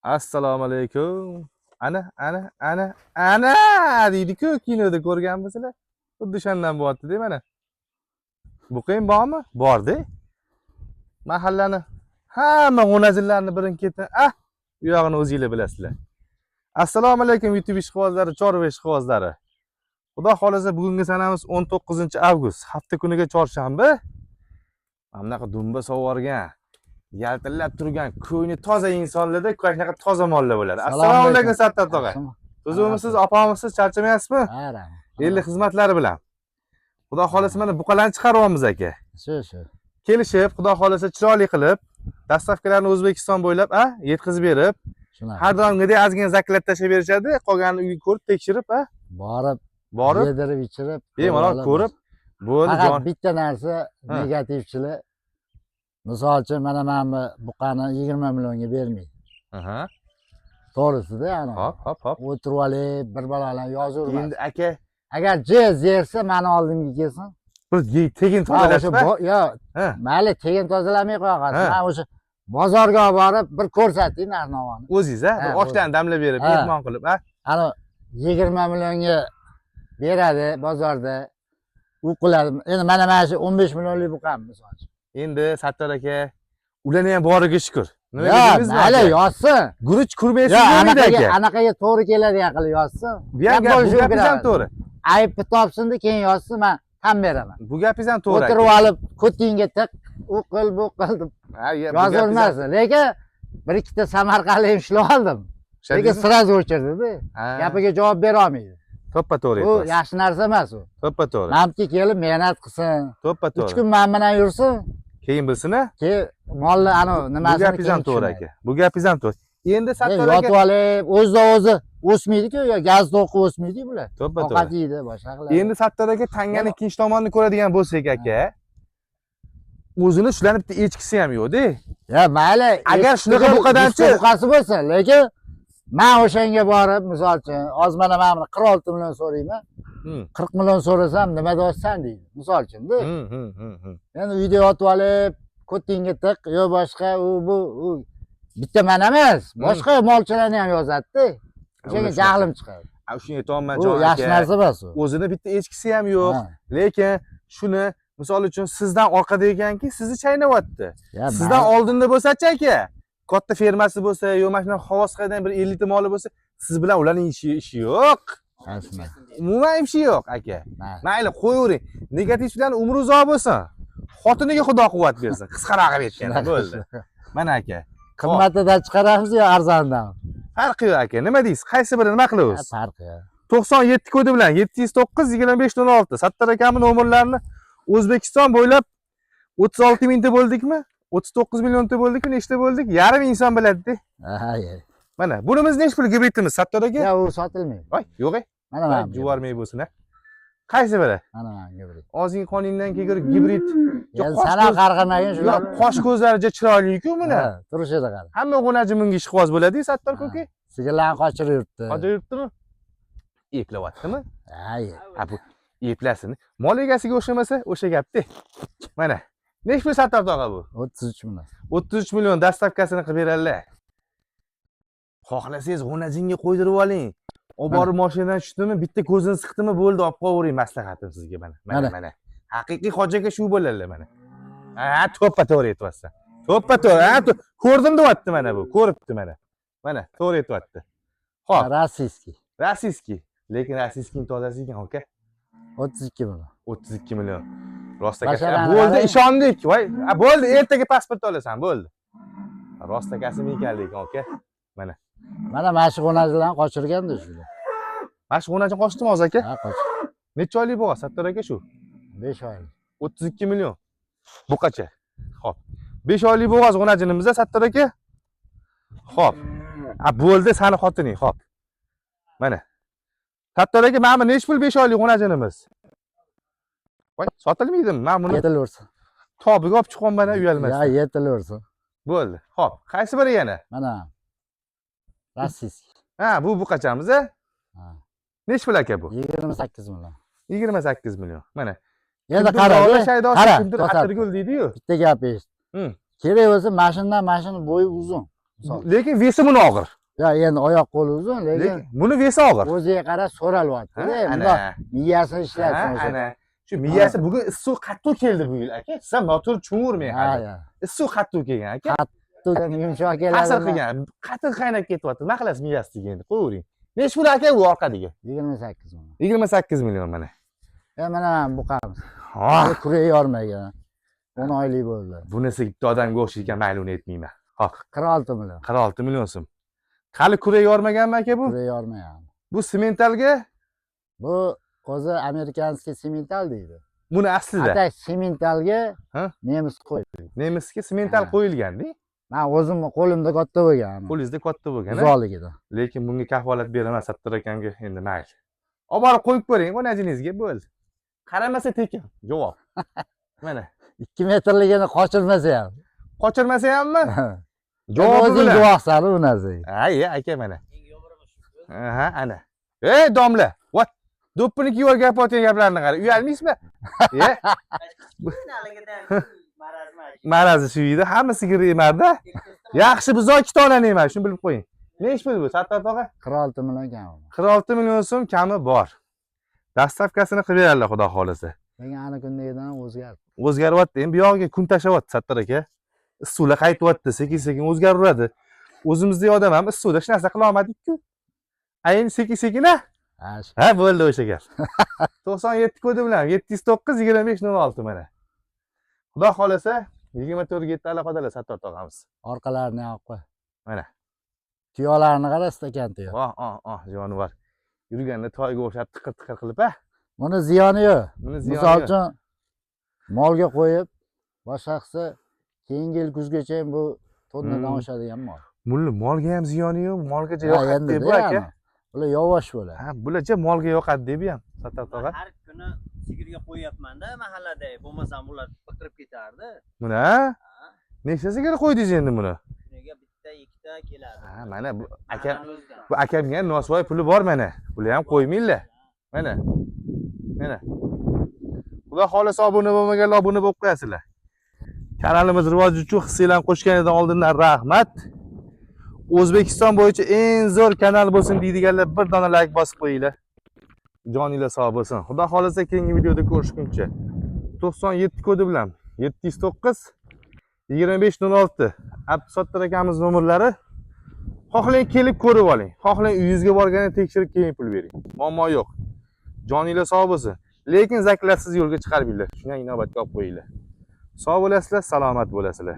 Assalomu alaykum. Ana deydi-ku, kinoda ko'rganmisizlar? Xuddi o'shandan bo'lyapti-da mana. Buqang bormi? Bor-da. Mahallani hamma g'o'nazillarini birin-ketin, bu yog'ini o'zingizlar bilasizlar. Assalomu alaykum YouTube ishqibozlari, Chorva ishqibozlari. Xudo xolasa bugungi sanamiz 19-avgust, hafta kuniga chorshanba. Mana bunaqa dumba sovorgan, yaltillab turgan, ko'ngli toza insonlarda shunaqa toza mollar bo'ladi. Assalomu alaykum Sattar tog'a. Tuzumisiz, opamisiz, charchamayapsizmi? Elli xizmatlari bilan. Xudo xolasa mana buqalarni chiqaryapmiz aka. Shu. Kelishib, xudo xolasa chiroyli qilib, dastavkalarni O'zbekiston bo'ylab, yetkazib berib, har doimgidek ozgina zaklab tashlab berishadi. Qolganini uyga ko'rib, tekshirib, borib, yedirib ichirib, bemalol ko'rib, bo'ldi jon. Faqat bitta narsa negativchilar. Misol uchun mana bu buqani 20 millionga bermaydi. To'g'risida, ana. Hop. O'tirib olib, bir balolarni yozaveradi. Endi aka, agar jez yersa, meni oldimga kelsin. bir tegin tozalashmi? Yo'q, mayli, tegin tozalamay qo'yasiz. Men o'sha bozorga olib borib, bir ko'rsating narxni. O'zingiz, bir oshlarni damlab berib, mehmon qilib, Ana 20 millionga beradi bozorda. U qiladi. Endi mana shu 15 millionlik buqam misol uchun. Endi Sattor aka, ularni ham boriga shukr. Nima dedingizmi? Mayli, yozsin. Guruch kurmaysiz aka. Anaqaga to'g'ri keladigan qilib yozsin. Bu gapingiz ham to'g'ri. Aybni topsin-da, keyin yozsin, men tan beraman. Bu gapingiz ham to'g'ri. O'tirib olib, ko'tingga tiq, u qil, bu qil deb yozilmasin. Lekin bir ikkita Samarqandlik ishlab oldim. Lekin sirazi o'chirdi-da. Gapiga javob bera olmaydi. To'ppa-to'g'ri. U yaxshi narsa emas u. To'ppa-to'g'ri. Namki kelib mehnat qilsin. To'ppa-to'g'ri. 3 kun men bilan yursin. Keyin bilsin-a? Keyin molni nimasini. Bu gapingiz ham to'g'ri aka. Bu gapingiz ham to'g'ri. Endi Sattor aka yotib olib, o'zi o'smaydi-ku, yo gaz to'qib o'smaydi bular. To'ppa-to'g'ri. Ovqat yeydi, boshqa qiladi. Endi Sattor aka tangani ikkinchi tomonini ko'radigan bo'lsak aka, o'zini shularni bitta echkisi ham yo'q-da. Ya mayli, agar shunaqa buqadanchi buqasi bo'lsa, lekin men o'shanga borib, misol uchun, hozir mana buni 46 million so'rayman. 40 million so'rasam nima deyapsan deydi. Misol uchun-da. Endi uyda yotib olib, ko'tingga tiq, yo boshqa bu bitta men emas, boshqa molchilarni ham yozadi-da. O'shanga jahlim chiqadi. Shuni aytayapman jon aka. U yaxshi narsa emas u. O'zini bitta echkisi ham yo'q, lekin shuni misol uchun sizdan orqada ekanki, sizni chaynayapti. Sizdan oldinda bo'lsa-chi aka, katta fermasi bo'lsa, yo mana shunday Xovosqadan bir 50 ta moli bo'lsa, siz bilan ularning ishi yo'q. Umuman ishi yo'q aka. Mayli, qo'yavering. Negativchilarni umri uzoq bo'lsin. Xotiniga Xudo quvvat bersin. Qisqaroq qilib aytganda bo'ldi. Mana aka. Qimmatidan chiqaramiz yo arzondan? Farqi yo'q aka. Nima deysiz? Qaysi birini nima qilamiz? Farqi yo'q. 97 kodi bilan 709 2516 Sattor akamning nomerlarini O'zbekiston bo'ylab 36 mingta bo'ldikmi? 39 millionta bo'ldikmi? Nechta bo'ldik? Yarim inson biladi-da. Mana bunimiz nech pul gibritimiz Sattor aka? Yo'q, u sotilmaydi. Voy, yo'q-ey. Mana juvarmay bo'lsin-a. Qaysi biri? Mana gibrit. Ozing qoningdan kelgur gibrit. Sana qarg'amagin shular. Qosh ko'zlariga chiroyli-ku buni. Turishida qara. Hamma g'o'naji bunga ishqiboz bo'ladi-ku Sattor aka. Sigirlarni qochirib yuribdi. Qochirib yuribdimi? Eplayaptimi? Ha, bu eplasin. Mol egasiga o'xshamasa, o'sha gapda. Mana. Nech pul Sattor tog'a bu? 33 million. 33 million dastavkasini qilib beradilar. Xohlasangiz g'o'najinga qo'ydirib oling. Olib borib mashinadan tushdimi, bitta ko'zini siqdimi, bo'ldi, olib qo'yavering, maslahatim sizga mana. Mana. Haqiqiy hoji aka shu bo'ladilar mana. To'ppa-to'g'ri aytyapsan. To'ppa-to'g'ri. Ko'rdim deyapti mana bu. Ko'ribdi mana. Mana, to'g'ri aytyapti. Xo'p. Rossiyskiy. Lekin rossiyskiy tozasi ekan aka. 32 million. 32 million. Rost aka. Bo'ldi, ishondik. Voy, bo'ldi, ertaga pasport olasan, bo'ldi. Rost akasimi ekan lekin aka. Mana. Mana shu g'o'najilarni qochirganda shu. Mana shu g'o'najini qochdimi hozir aka? Ha, qochdi. Necha oylik bo'lgan Sattor aka shu? 5 oylik. 32 million. Buqacha. Xo'p. 5 oylik bo'lgan g'onajinimizda Sattor aka. Xo'p. Bo'ldi, sani xotining, xo'p. Mana. Sattor aka, mana nech pul 5 oylik g'onajinimiz? Voy, sotilmaydimi? Men buni yetilaversin. Tobiga olib chiqib mana uyalmasdan. Ya, yetilaversin. Bo'ldi. Xo'p, qaysi biri yana? Mana. Rossiyskiy. Bu buqachamiz-a? Nech pul aka bu? 28 million. 28 million. Mana. Endi qara. Shaydosh kimdir atirgul deydi-yu. Bitta gap eshit. Kerak bo'lsa mashinadan mashina bo'yi uzun. misol. Lekin vesi buni og'ir. Ya endi oyoq qo'li uzun, lekin Lekin buni vesi og'ir. o'ziga qarab so'ralyapti-da. Ana. Miyasini ishlatsin o'sha. Ana. Shu miyasi bugun issiq qattiq keldi bu yil aka. Siz motor cho'ng'urmang Ha, hali. ya. Issiq qattiq kelgan aka. Yumshoq Ta'sir keladi. qilgan. Qattiq qaynab ketyapti. Nima qilasiz miyasi deganda? Qo'yavering. Nechi pul aka u orqadagi? 28 million. 28 million mana. Mana buqamiz. Ha. Kuray yormagan. 10 oylik bo'ldi. Bunisi bitta odamga o'xshaydigan, mayli uni aytmayman. Xo'p, 46 million. 46 million so'm. Hali kuray yormaganmi aka bu? Kuray yormagan. Bu sementalga, Bu o'zi amerikanskiy semental deydi. buni aslida Atak sementalga Ha? nemis qo'ydi. nemisga semental Ha. qo'yilgan-da. Men o'zimni qo'limda katta bo'lgan. Qo'lingizda katta bo'lgan. Uzoqligida. Lekin bunga kafolat beraman Sattor akamga endi mayli. Olib borib qo'yib ko'ring, onajingizga bo'ldi. Qaramasa tekin. Javob. Mana. 2 metrligini qochirmasa ham. Qochirmasa hammi? Javobi Javobi bilan bilan. guvohsan u narsaga. Ay, aka mana. Aha, ana. Ey, domla. What? Do'ppini kiyib olib gapirayotgan gaplarni qara. Uyalmaysizmi? Ye. Marazi shu edi, hammasi yeyman-da. Yaxshi biz 2 tonani yeyman, shuni bilib qo'ying. Nech pul bu, Sattor tog'a? 46 million kam. 46 million so'm kami bor. Dastavkasini qilib berarlar, xudo xolasa. Lekin ana kundagidan o'zgardi. O'zgaryapti. Endi bu yog'iga kun tashlayapti Sattor aka. Issiqlar qaytyapti, sekin-sekin o'zgaraveradi. O'zimizdek odam ham issiqda hech narsa qila olmadik-ku. Ayin sekin-sekin-a? Ha, bo'ldi o'sha gap. 97 kodi bilan 709 25 06 mana. Xudo xolasa 24 ga yetdi aloqadalar Sattor tog'amiz. Orqalarini yoqib qo'y. Mana. Tuyolarni qara, stakan tuyo. Jonivor. Yurganda toyga o'xshab tiqir-tiqir qilib, ha? Buni ziyoni yo'q. Buni ziyoni Misol yo'q. uchun molga qo'yib, boshqa qilsa keyingi yil kuzgacha bu tonnadan oshadigan mol. Mulli molga ham ziyoni yo'q, molgacha Ha, yoqadi endi deb de aka. yani. Bular yavash bo'ladi. Ha, bularcha molga yoqadi deb ham Sattor tog'a. Har kuni sigirga qo'yyapman-da mahallada. Bo'lmasam ular biqirib ketardi. Buni ha? Nechta sigir qo'ydingiz endi buni? Kuniga bitta, ikkita keladi. Ha, mana bu aka bu akamga nosvoy puli bor mana. Bular ham qo'ymaylar. Mana. Mana. Xudo xolasa obuna bo'lmaganlar obuna bo'lib qo'yasizlar. Kanalimiz rivoji uchun hissinglarni qo'shganidan oldindan rahmat. O'zbekiston bo'yicha eng zo'r kanal bo'lsin deydiganlar bir dona like bosib qo'yinglar. Joninglar sog' bo'lsin. Xudo xolasa keyingi videoda ko'rishguncha 97 kodi bilan 709 2506 Sattor akamiz nomerlari. Xohlang kelib ko'rib oling. Xohlang uyingizga borganda tekshirib keyin pul bering. Muammo yo'q. Joninglar sog' bo'lsin. Lekin zaklatsiz yo'lga chiqarmanglar. Shunga inobatga olib qo'yinglar. Sog' bo'lasizlar, salomat bo'lasizlar.